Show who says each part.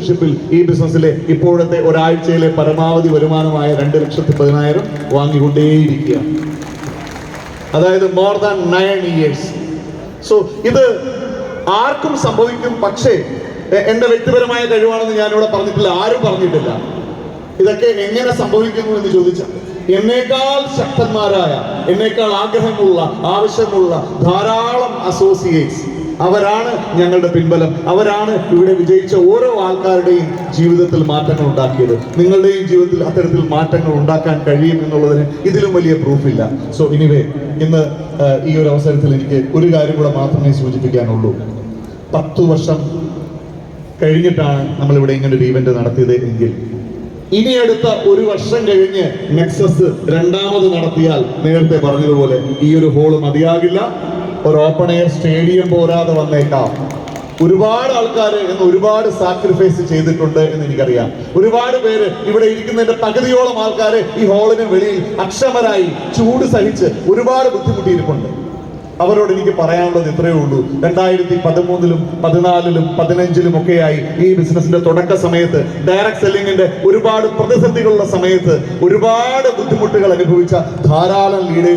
Speaker 1: ഷിപ്പിൽ ഈ ബിസിനസ്സിലെ ഇപ്പോഴത്തെ ഒരാഴ്ചയിലെ പരമാവധി വരുമാനമായ 2,10,000 വാങ്ങിക്കൊണ്ടേയിരിക്കുക. അതായത് മോർ ദാൻ 9 years. സോ ഇത് ആർക്കും സംഭവിക്കും. പക്ഷേ എന്റെ വ്യക്തിപരമായ കഴിവാണെന്ന് ഞാനിവിടെ പറഞ്ഞിട്ടില്ല, ആരും പറഞ്ഞിട്ടില്ല. ഇതൊക്കെ എങ്ങനെ സംഭവിക്കുന്നു എന്ന് ചോദിച്ചാൽ, എന്നേക്കാൾ ശക്തന്മാരായ, എന്നേക്കാൾ ആഗ്രഹമുള്ള, ആവശ്യമുള്ള ധാരാളം അസോസിയേറ്റ്സ്, അവരാണ് ഞങ്ങളുടെ പിൻബലം. അവരാണ് ഇവിടെ വിജയിച്ച ഓരോ ആൾക്കാരുടെയും ജീവിതത്തിൽ മാറ്റങ്ങൾ ഉണ്ടാക്കിയത്. നിങ്ങളുടെയും ജീവിതത്തിൽ അത്തരത്തിൽ മാറ്റങ്ങൾ ഉണ്ടാക്കാൻ കഴിയും എന്നുള്ളതിന് ഇതിലും വലിയ പ്രൂഫില്ല. സോ എനിവേ, ഇന്ന് ഈ ഒരു അവസരത്തിൽ എനിക്ക് ഒരു കാര്യം കൂടെ മാത്രമേ സൂചിപ്പിക്കാനുള്ളൂ. 10 വർഷം കഴിഞ്ഞിട്ടാണ് നമ്മളിവിടെ ഇങ്ങനെ ഒരു ഇവന്റ് നടത്തിയത് എങ്കിൽ, ഇനി അടുത്ത 1 വർഷം കഴിഞ്ഞ് നെക്സസ് രണ്ടാമത് നടത്തിയാൽ, നേരത്തെ പറഞ്ഞതുപോലെ ഈ ഒരു ഹോള് മതിയാകില്ല, ഒരു ഓപ്പൺ എയർ സ്റ്റേഡിയം പോരാതെ വന്നേക്കാം. ഒരുപാട് ആൾക്കാർ എന്ന് ഒരുപാട് സാക്രിഫൈസ് ചെയ്തിട്ടുണ്ട് എന്ന് എനിക്കറിയാം. ഒരുപാട് പേര് ഇവിടെ ഇരിക്കുന്നതിന്റെ പകുതിയോളം ആൾക്കാർ ഈ ഹോളിന് വെളിയിൽ അക്ഷമരായി ചൂട് സഹിച്ച് ഒരുപാട് ബുദ്ധിമുട്ടിയിരിപ്പുണ്ട്. അവരോട് എനിക്ക് പറയാനുള്ളത് ഇത്രയേ ഉള്ളൂ. 2013-ലും 14-ലും 15-ലും ഒക്കെയായി ഈ ബിസിനസിന്റെ തുടക്ക സമയത്ത്, ഡയറക്ട് സെല്ലിങ്ങിന്റെ ഒരുപാട് പ്രതിസന്ധികളുള്ള സമയത്ത് ഒരുപാട് ബുദ്ധിമുട്ടുകൾ അനുഭവിച്ച ധാരാളം ലീഡേഴ്സ്